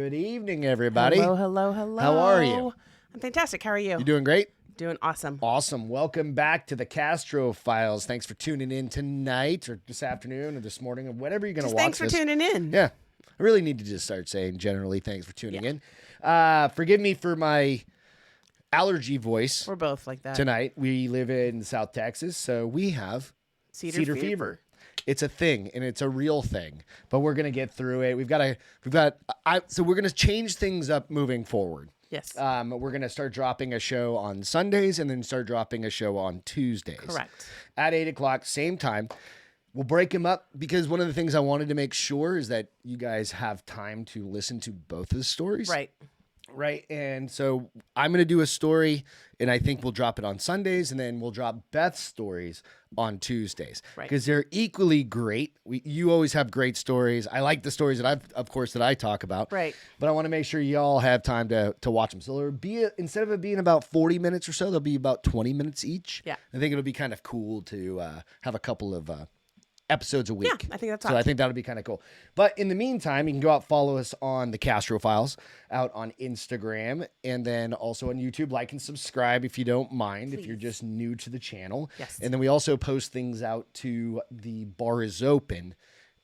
Good evening, everybody. Hello. How are you? I'm fantastic. How are you? You doing great? Doing awesome. Awesome. Welcome back to the Castro Files. Thanks for tuning in tonight or this afternoon or this morning or whatever you're going to watch Thanks for tuning in. Yeah. I really need to just start saying generally thanks for tuning in. Forgive me for my allergy voice. We're both like that. Tonight, we live in South Texas, so we have Cedar fever. It's a thing, and it's a real thing, but we're gonna get through it. So we're gonna change things up moving forward. Yes. We're gonna start dropping a show on Sundays, and then start dropping a show on Tuesdays. Correct. At 8:00, same time. We'll break them up because one of the things I wanted to make sure is that you guys have time to listen to both of the stories. Right. And so I'm going to do a story, and I think we'll drop it on Sundays, and then we'll drop Beth's stories on Tuesdays. Right. Because they're equally great. You always have great stories. I like the stories that I talk about. Right. But I want to make sure y'all have time to watch them. So there'll be, instead of it being about 40 minutes or so, there'll be about 20 minutes each. Yeah. I think it'll be kind of cool to have a couple of episodes a week. Yeah, I think that's so awesome. I think that'll be kind of cool. But in the meantime, you can go out, follow us on the Castro Files out on Instagram, and then also on YouTube. Like and subscribe if you don't mind, if you're just new to the channel. Yes. And then we also post things out to the Bar is Open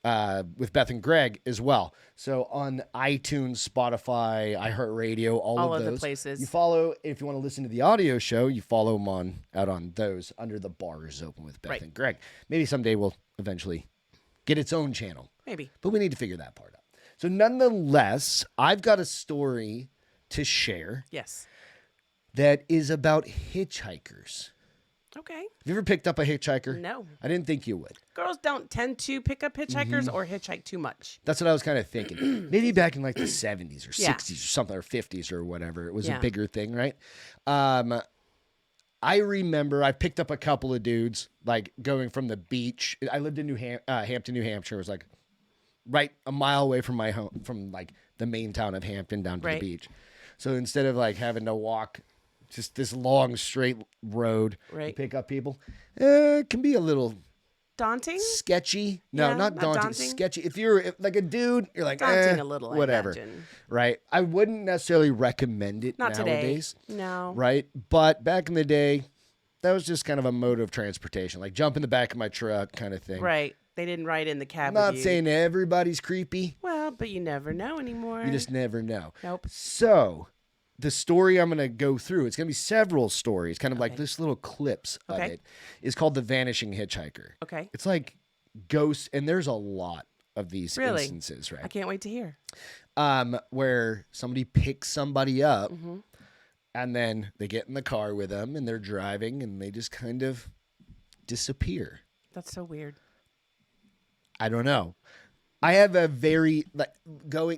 with Beth and Greg as well. So on iTunes, Spotify, iHeartRadio, all of those the places. You follow, if you want to listen to the audio show, you follow them out on those under the Bar is Open with Beth and Greg. Maybe someday we'll eventually get its own channel. Maybe. But we need to figure that part out. So nonetheless, I've got a story to share. Yes. That is about hitchhikers. Okay. Have you ever picked up a hitchhiker? No. I didn't think you would. Girls don't tend to pick up hitchhikers or hitchhike too much. That's what I was kind of thinking. Maybe back in like the 70s or 60s Yeah. or something, or 50s or whatever. It was a Yeah. bigger thing, right? I remember I picked up a couple of dudes, like going from the beach. I lived in Hampton, New Hampshire. It was like right a mile away from my home, from like the main town of Hampton down to the beach. So instead of like having to walk just this long straight road to pick up people, it can be a little daunting, sketchy. No, Yeah, not daunting. Sketchy. If you're like a dude, you're like daunting a little. whatever. I imagine. Right. I wouldn't necessarily recommend it Not nowadays. today. No. Right. But back in the day, that was just kind of a mode of transportation, like jump in the back of my truck kind of thing. Right. They didn't ride in the cab. I'm not with you. saying everybody's creepy. Well, but you never know anymore. You just never know. Nope. So the story I'm going to go through, it's going to be several stories, kind of like this little clips of it, is called The Vanishing Hitchhiker. Okay. It's like ghosts, and there's a lot of these Really? instances, right? I can't wait to hear. Where somebody picks somebody up, and then they get in the car with them, and they're driving, and they just kind of disappear. That's so weird. I don't know. I have a very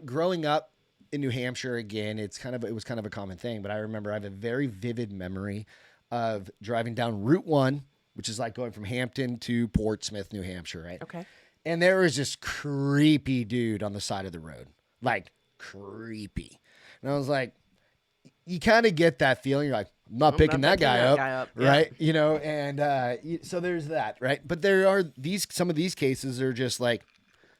growing up in New Hampshire again. It was kind of a common thing, but I remember I have a very vivid memory of driving down Route 1, which is like going from Hampton to Portsmouth, New Hampshire, right? Okay. And there was this creepy dude on the side of the road, like creepy. And I was like, you kind of get that feeling. You're like, I'm not picking that guy up, right? Yeah. You know, and so there's that, right? But there are some of these cases are just like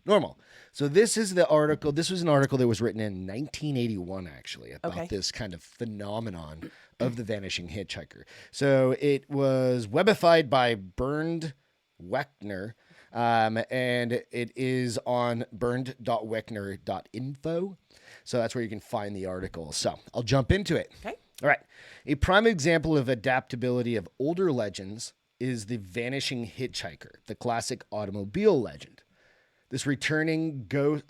normal. So this is the article. This was an article that was written in 1981, actually, about this kind of phenomenon of the vanishing hitchhiker. So it was webified by Bernd Weckner, and it is on bernd.weckner.info. So that's where you can find the article. So I'll jump into it. Okay. All right. A prime example of adaptability of older legends is the vanishing hitchhiker, the classic automobile legend. This returning ghost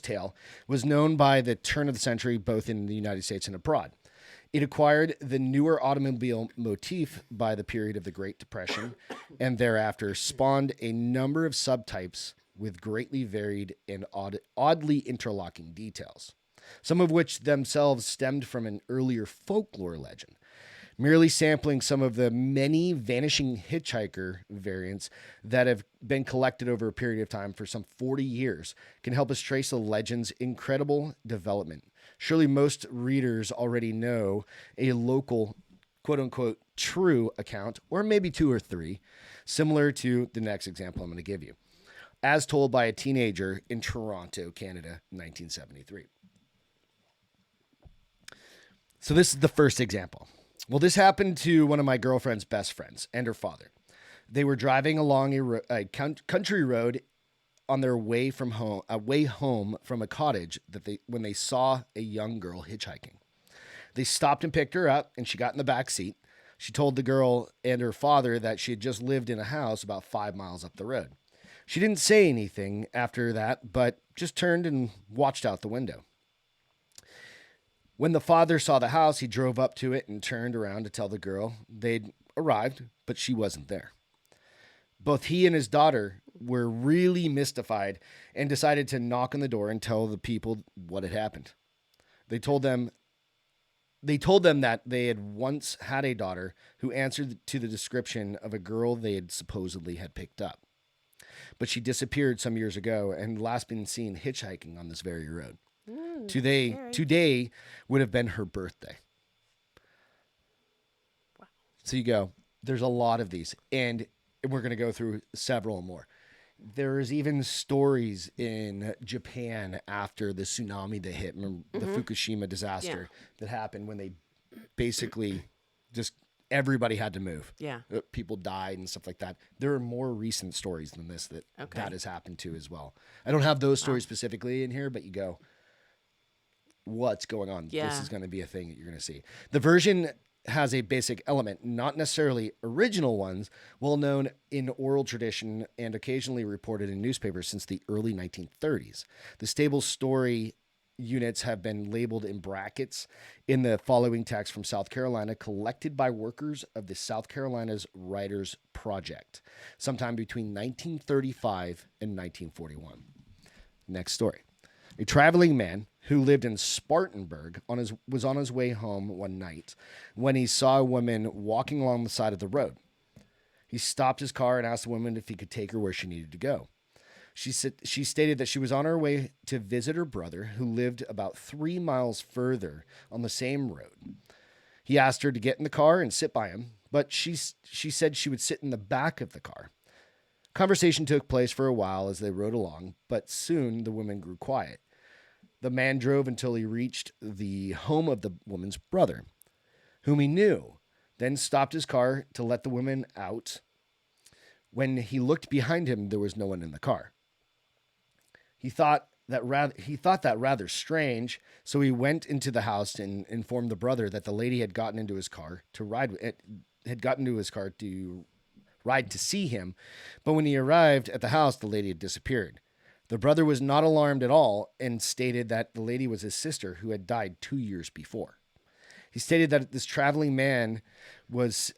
tale was known by the turn of the century, both in the United States and abroad. It acquired the newer automobile motif by the period of the Great Depression, and thereafter spawned a number of subtypes with greatly varied and oddly interlocking details, some of which themselves stemmed from an earlier folklore legend. Merely sampling some of the many vanishing hitchhiker variants that have been collected over a period of time for some 40 years can help us trace the legend's incredible development. Surely most readers already know a local, quote-unquote, true account, or maybe two or three, similar to the next example I'm going to give you, as told by a teenager in Toronto, Canada, 1973. So this is the first example. Well, this happened to one of my girlfriend's best friends and her father. They were driving along a country road on their way home from a cottage when they saw a young girl hitchhiking. They stopped and picked her up, and she got in the back seat. She told the girl and her father that she had just lived in a house about 5 miles up the road. She didn't say anything after that, but just turned and watched out the window. When the father saw the house, he drove up to it and turned around to tell the girl they'd arrived, but she wasn't there. Both he and his daughter were really mystified and decided to knock on the door and tell the people what had happened. They told them that they had once had a daughter who answered to the description of a girl they had supposedly had picked up. But she disappeared some years ago and last been seen hitchhiking on this very road. Today would have been her birthday. Wow. So you go, there's a lot of these, and we're going to go through several more. There's even stories in Japan after the tsunami that hit, the Fukushima disaster that happened when they basically just everybody had to move. Yeah. People died and stuff like that. There are more recent stories than this that has happened to as well. I don't have those stories specifically in here, but you go, what's going on? Yeah. This is going to be a thing that you're going to see. The version has a basic element, not necessarily original ones, well known in oral tradition and occasionally reported in newspapers since the early 1930s. The stable story units have been labeled in brackets in the following text from South Carolina, collected by workers of the South Carolina's Writers Project, sometime between 1935 and 1941. Next story. A traveling man who lived in Spartanburg was on his way home one night when he saw a woman walking along the side of the road. He stopped his car and asked the woman if he could take her where she needed to go. She stated that she was on her way to visit her brother, who lived about 3 miles further on the same road. He asked her to get in the car and sit by him, but she said she would sit in the back of the car. Conversation took place for a while as they rode along, but soon the woman grew quiet. The man drove until he reached the home of the woman's brother, whom he knew, then stopped his car to let the woman out. When he looked behind him, there was no one in the car. He thought that rather strange, so he went into the house and informed the brother that the lady had gotten into his car to ride to see him, but when he arrived at the house, the lady had disappeared. The brother was not alarmed at all and stated that the lady was his sister who had died 2 years before. He stated that this traveling man was,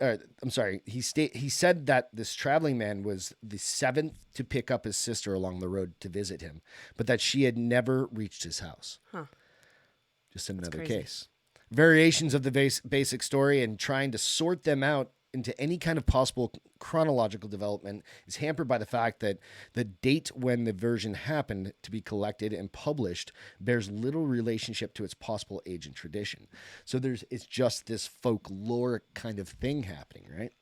he said that this traveling man was the seventh to pick up his sister along the road to visit him, but that she had never reached his house. Huh. Just another case. Variations of the basic story and trying to sort them out into any kind of possible chronological development is hampered by the fact that the date when the version happened to be collected and published bears little relationship to its possible age and tradition. So it's just this folklore kind of thing happening, right?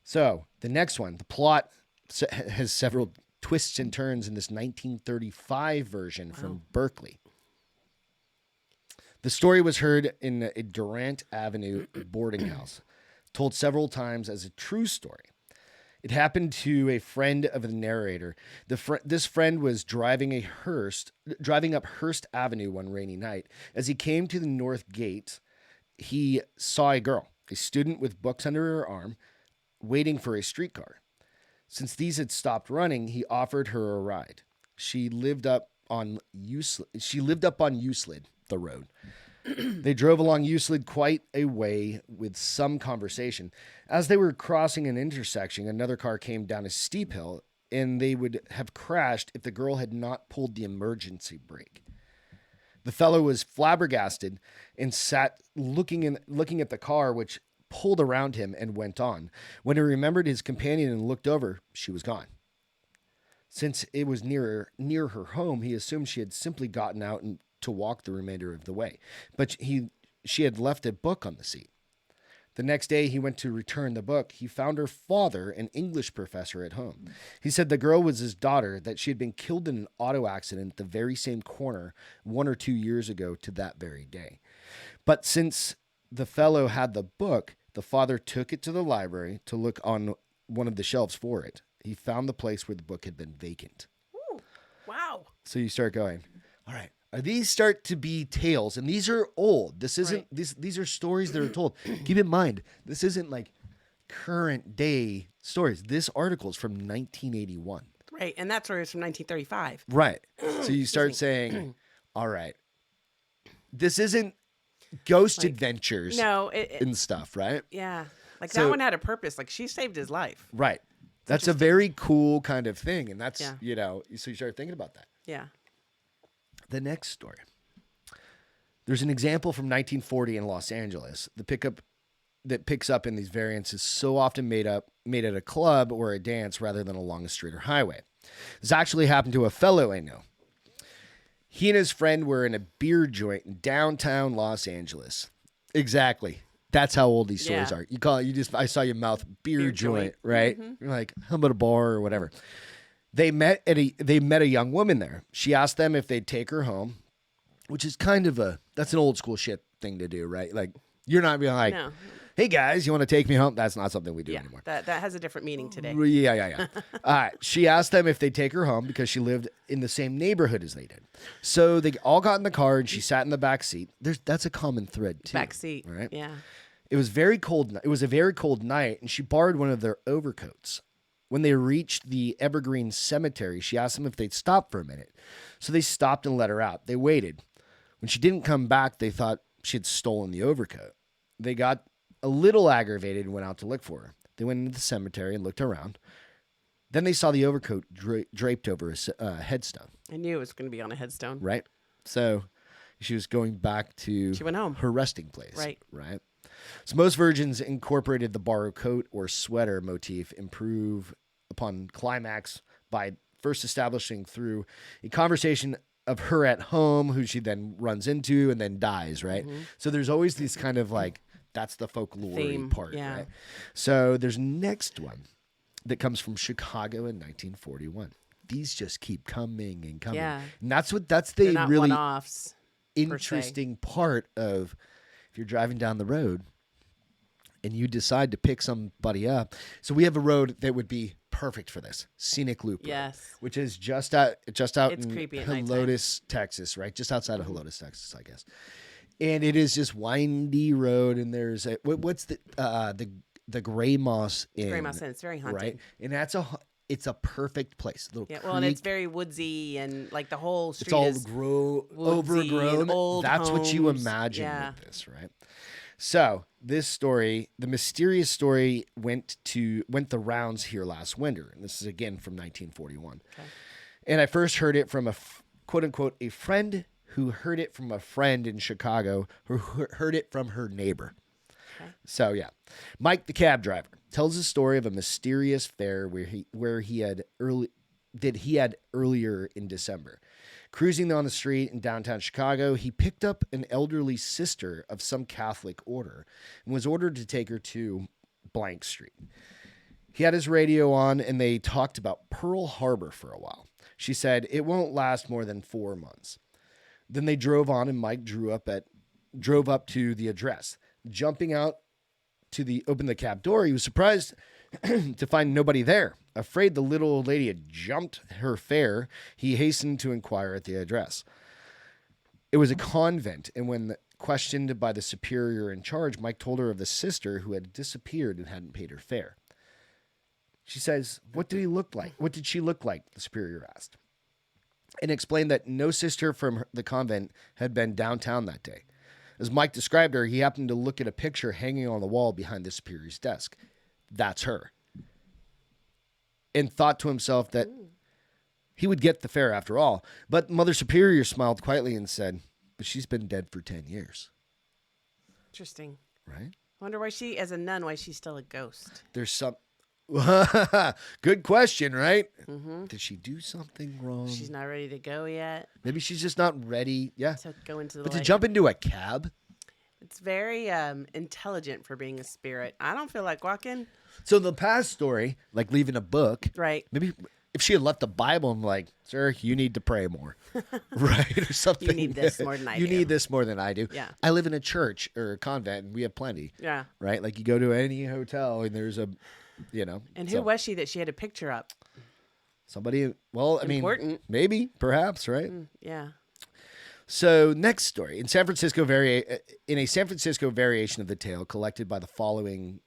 So the next one, the plot has several twists and turns in this 1935 version from Berkeley. The story was heard in a Durant Avenue boarding house, told several times as a true story. It happened to a friend of the narrator. This friend was driving up Hearst Avenue one rainy night. As he came to the north gate, he saw a girl, a student with books under her arm, waiting for a streetcar. Since these had stopped running, he offered her a ride. She lived up on Euclid, the road. They drove along Euclid quite a way with some conversation. As they were crossing an intersection, another car came down a steep hill, and they would have crashed if the girl had not pulled the emergency brake. The fellow was flabbergasted and sat looking at the car, which pulled around him and went on. When he remembered his companion and looked over, she was gone. Since it was near her home, he assumed she had simply gotten out and to walk the remainder of the way, but she had left a book on the seat. The next day he went to return the book. He found her father, an English professor, at home. He said the girl was his daughter, that she had been killed in an auto accident at the very same corner 1 or 2 years ago to that very day. But since the fellow had the book, the father took it to the library to look on one of the shelves for it. He found the place where the book had been vacant. Ooh, wow. So you start going, all right, these start to be tales, and these are old. This isn't these are stories that are told. Keep in mind, this isn't like current day stories. This article is from 1981. Right, and that story is from 1935. Right. So you start saying, all right, this isn't ghost adventures and stuff, right? Yeah. Like So- that one had a purpose. Like she saved his life. Right. That's a very cool kind of thing. And that's, Yeah. So you start thinking about that. Yeah. The next story. There's an example from 1940 in Los Angeles. The pickup that picks up in these variants is so often made at a club or a dance rather than along a street or highway. This actually happened to a fellow I know. He and his friend were in a beer joint in downtown Los Angeles. Exactly. That's how old these stories are. I saw your mouth beer joint, right? You're like, how about a bar or whatever? They met a young woman there. She asked them if they'd take her home, which is that's an old school shit thing to do, right? Like you're not being like, No. hey guys, you want to take me home? That's not something we do anymore. That has a different meaning today. Yeah. All right. She asked them if they'd take her home because she lived in the same neighborhood as they did. So they all got in the car and she sat in the back seat. That's a common thread too. Back seat. Right? Yeah. It was very cold. It was a very cold night, and she borrowed one of their overcoats. When they reached the Evergreen Cemetery, she asked them if they'd stop for a minute. So they stopped and let her out. They waited. When she didn't come back, they thought she had stolen the overcoat. They got a little aggravated and went out to look for her. They went into the cemetery and looked around. Then they saw the overcoat draped over a headstone. I knew it was going to be on a headstone. Right? So she was going back to She went home. her resting place. Right. So most versions incorporated the borrowed coat or sweater motif improve upon climax by first establishing through a conversation of her at home, who she then runs into and then dies, right? So there's always these kind of like, that's the folklore part, right? So there's next one that comes from Chicago in 1941. These just keep coming and coming. Yeah. And that's the They're not really one-offs. interesting part of if you're driving down the road and you decide to pick somebody up. So we have a road that would be perfect for this, Scenic Loop Road, Yes. which is just out It's in creepy at nighttime. Helotes, Texas, right? Just outside of Helotes, Texas, I guess. And it is just windy road, and there's what's the Gray Moss Inn, Gray Moss Inn. It's very haunted. right? And it's a perfect place. Little Yeah, well, and it's very woodsy, and like the whole street it's all is woodsy and overgrown. old That's what you homes. imagine Yeah. with this, right? So this story, the mysterious story, went the rounds here last winter, and this is again from 1941. Okay. And I first heard it from quote unquote a friend who heard it from a friend in Chicago who heard it from her neighbor. Okay. So yeah, Mike the cab driver tells the story of a mysterious fair where he had earlier in December. Cruising on the street in downtown Chicago, he picked up an elderly sister of some Catholic order and was ordered to take her to blank street. He had his radio on and they talked about Pearl Harbor for a while. She said it won't last more than 4 months. Then they drove on and Mike drove up to the address. Jumping out to open the cab door, he was surprised to find nobody there. Afraid the little old lady had jumped her fare, he hastened to inquire at the address. It was a convent, and when questioned by the superior in charge, Mike told her of the sister who had disappeared and hadn't paid her fare. She says, "What did he look like? What did she look like?" the superior asked, and explained that no sister from the convent had been downtown that day. As Mike described her, he happened to look at a picture hanging on the wall behind the superior's desk. That's her. And thought to himself that he would get the fare after all. But Mother Superior smiled quietly and said, "But she's been dead for 10 years. Interesting. Right? I wonder why as a nun, why she's still a ghost. There's some... Good question, right? Mm-hmm. Did she do something wrong? She's not ready to go yet. Maybe she's just not ready. Yeah. To go into the But light. to jump into a cab? It's very intelligent for being a spirit. I don't feel like walking. So the past story, like leaving a book, Right. maybe if she had left the Bible, I'm like, sir, you need to pray more, right, or something. You need this more than I do. You need this more than I do. Yeah. I live in a church or a convent, and we have plenty. Yeah. Right, like you go to any hotel, and there's a, And who was she that she had a picture up? somebody. Well, I mean, Important. maybe, perhaps, right? Yeah. So next story in a San Francisco variation of the tale collected the following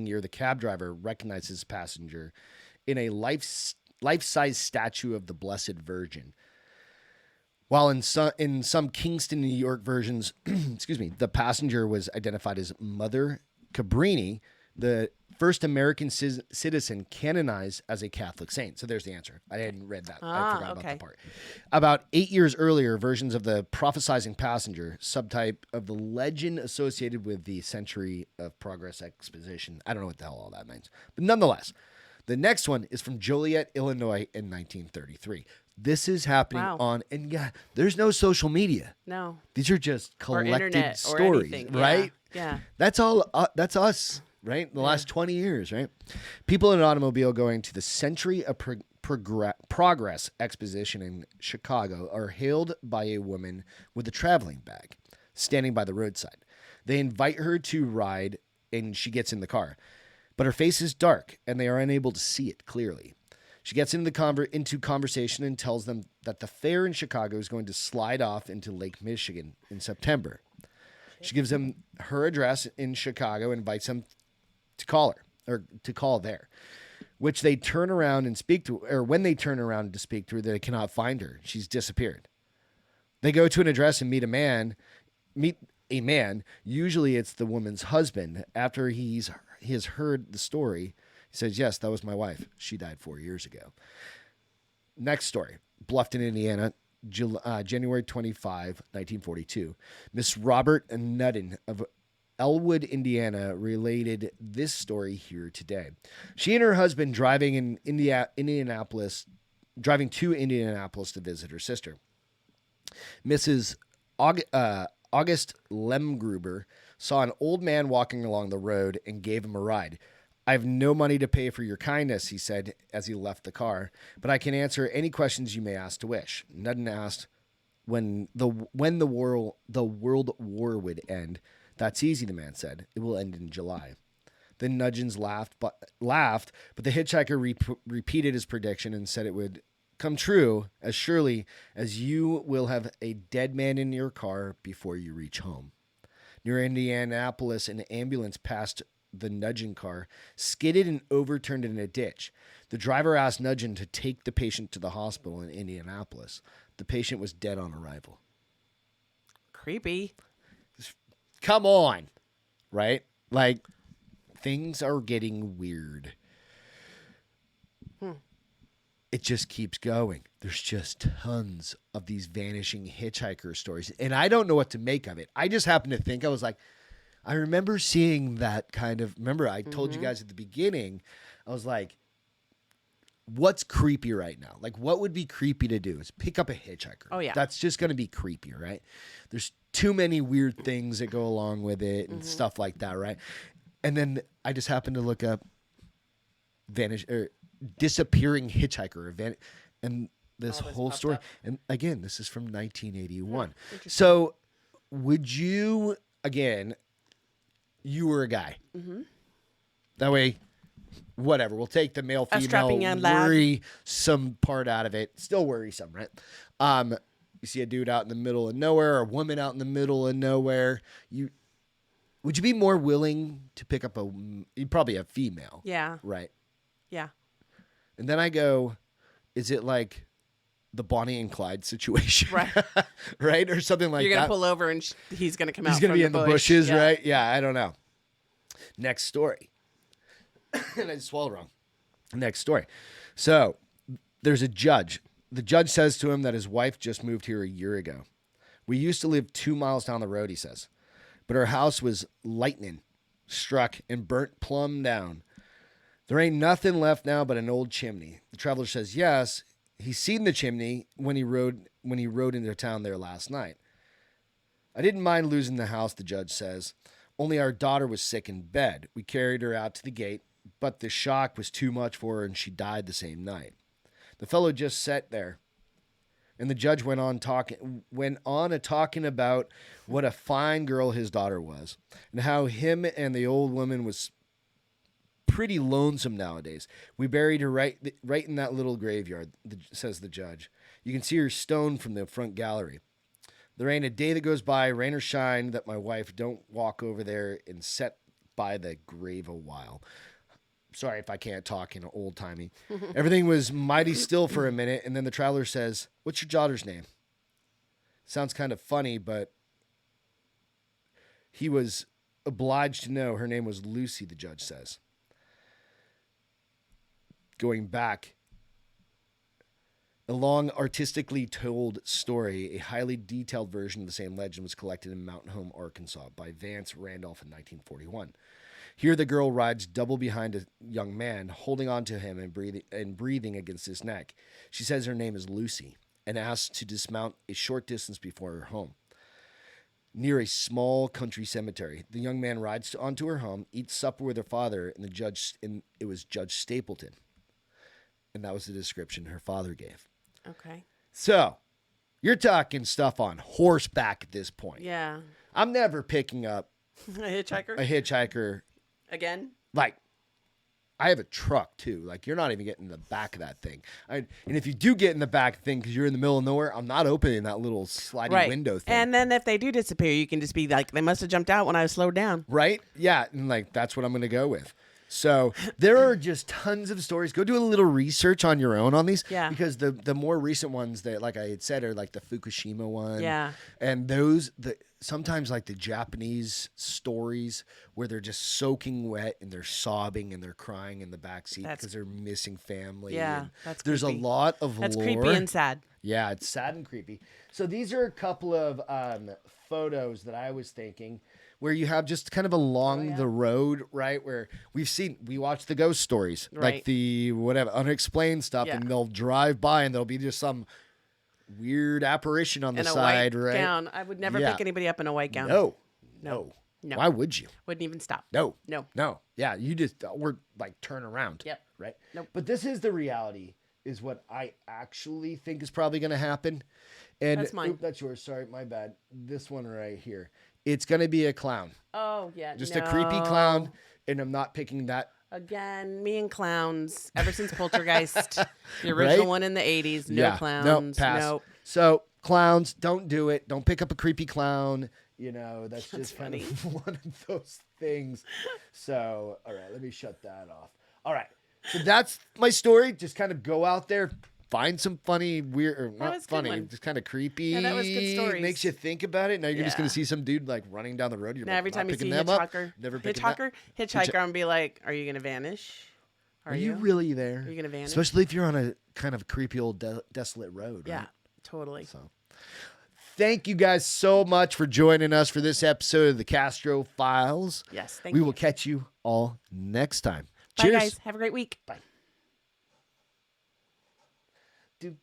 year, the cab driver recognized his passenger in a life-size statue of the Blessed Virgin. While in some Kingston, New York versions, excuse me, the passenger was identified as Mother Cabrini, the first American citizen canonized as a Catholic saint. So there's the answer. I hadn't read that. I forgot about that part. About 8 years earlier, versions of the prophesizing passenger, subtype of the legend associated with the Century of Progress exposition. I don't know what the hell all that means. But nonetheless, the next one is from Joliet, Illinois in 1933. This is happening and yeah, there's no social media. No. These are just collected stories, anything. right? Yeah. That's all. That's us, right? The last 20 years, right? People in an automobile going to the Century of Progress exposition in Chicago are hailed by a woman with a traveling bag standing by the roadside. They invite her to ride, and she gets in the car. But her face is dark, and they are unable to see it clearly. She gets into conversation and tells them that the fair in Chicago is going to slide off into Lake Michigan in September. She gives them her address in Chicago and invites them to call her, or to call there, which they turn around and speak to, or when they turn around to speak to her, they cannot find her. She's disappeared. They go to an address and meet a man. Usually it's the woman's husband. After he has heard the story, he says, yes, that was my wife. She died 4 years ago. Next story, Bluffton, Indiana, January 25, 1942. Miss Robert Nudden of Elwood, Indiana, related this story here today. She and her husband driving to Indianapolis to visit her sister. Mrs. August Lemgruber saw an old man walking along the road and gave him a ride. I have no money to pay for your kindness, he said as he left the car, but I can answer any questions you may ask to wish. Nudden asked when the world war would end. That's easy, the man said. It will end in July. Then Nudgens laughed, but the hitchhiker repeated his prediction and said it would come true as surely as you will have a dead man in your car before you reach home. Near Indianapolis, an ambulance passed the Nudgen car, skidded and overturned in a ditch. The driver asked Nudgen to take the patient to the hospital in Indianapolis. The patient was dead on arrival. Creepy. Come on, right? Like, things are getting weird. It just keeps going. There's just tons of these vanishing hitchhiker stories, and I don't know what to make of it. I just happen to think, I was like, I remember seeing that kind of, remember I told you guys at the beginning, I was like, what's creepy right now? Like, what would be creepy to do is pick up a hitchhiker. Oh, yeah. That's just going to be creepy, right? There's too many weird things that go along with it and stuff like that, right? And then I just happened to look up disappearing hitchhiker and this whole story. And again, this is from 1981. So would you, again, you were a guy. That way, whatever. We'll take the male, female, worrisome part out of it. Still worrisome, right? You see a dude out in the middle of nowhere, or a woman out in the middle of nowhere. Would you be more willing to pick up probably a female? Yeah. Right. Yeah. And then I go, is it like the Bonnie and Clyde situation? Right. Right? Or something like that. You're going to pull over and he's going to come out. He's going to be in the bushes, yeah. right? Yeah, I don't know. Next story. And I swallowed wrong. Next story. So there's a judge. The judge says to him that his wife just moved here a year ago. We used to live 2 miles down the road, he says. But our house was lightning struck and burnt plumb down. There ain't nothing left now but an old chimney. The traveler says, yes, he's seen the chimney when he rode into town there last night. I didn't mind losing the house, the judge says. Only our daughter was sick in bed. We carried her out to the gate, but the shock was too much for her and she died the same night. The fellow just sat there, and the judge went on talking about what a fine girl his daughter was and how him and the old woman was pretty lonesome nowadays. We buried her right in that little graveyard, says the judge. You can see her stone from the front gallery. There ain't a day that goes by, rain or shine, that my wife don't walk over there and sit by the grave a while. Sorry if I can't talk in old-timey. Everything was mighty still for a minute, and then the traveler says, "What's your daughter's name?" Sounds kind of funny, but he was obliged to know her name was Lucy, the judge says. Going back, a long, artistically told story, a highly detailed version of the same legend was collected in Mountain Home, Arkansas by Vance Randolph in 1941. Here the girl rides double behind a young man, holding on to him and breathing against his neck. She says her name is Lucy and asks to dismount a short distance before her home, near a small country cemetery. The young man rides onto her home, eats supper with her father, and it was Judge Stapleton. And that was the description her father gave. Okay. So, you're talking stuff on horseback at this point. Yeah. I'm never picking up A hitchhiker? a hitchhiker. Again? Like, I have a truck, too. Like, you're not even getting in the back of that thing. And if you do get in the back thing because you're in the middle of nowhere, I'm not opening that little sliding window thing. And then if they do disappear, you can just be like, they must have jumped out when I was slowed down. Right? Yeah. And, like, that's what I'm going to go with. So there are just tons of stories. Go do a little research on your own on these. Yeah. Because the more recent ones that, like I had said, are like the Fukushima one. Yeah. And sometimes like the Japanese stories where they're just soaking wet and they're sobbing and they're crying in the backseat because they're missing family. Yeah. And That's there's creepy. a lot of That's lore. creepy and sad. Yeah, it's sad and creepy. So these are a couple of photos that I was thinking where you have just kind of along the road, right? Where we watch the ghost stories, Right. like the whatever unexplained stuff, Yeah. and they'll drive by and there'll be just some weird apparition on the In a side, white right? gown. I would never Yeah. pick anybody up in a white gown. No. No. Why would you? Wouldn't even stop. No. No. Yeah, you just like turn around. Yep. Right. Nope. But this is the reality. Is what I actually think is probably going to happen. And That's mine. That's yours. Sorry, my bad. This one right here. It's going to be a clown. Oh, yeah. Just a creepy clown. And I'm not picking that. Again, me and clowns. Ever since Poltergeist, the original Right? one in the 80s. No clowns. Nope, pass. Nope. So clowns, don't do it. Don't pick up a creepy clown. You know, that's just funny. kind of one of those things. So, all right, let me shut that off. All right. So that's my story. Just kind of go out there, find some funny, weird, or not was a good funny, one. just kind of creepy. Yeah, that was good stories. Makes you think about it. Now you're just Yeah. going to see some dude like running down the road. You're Now, like, every not time you see picking them up, hitchhiker, never picking that. hitchhiker, I'm going to be like, are you going to vanish? Are you really there? Are you gonna vanish? Especially if you're on a kind of creepy old desolate road. Yeah, Right? totally. So, thank you guys so much for joining us for this episode of the Castro Files. Yes, thank We you. will catch you all next time. Bye, Cheers. guys. Have a great week. Bye. Do.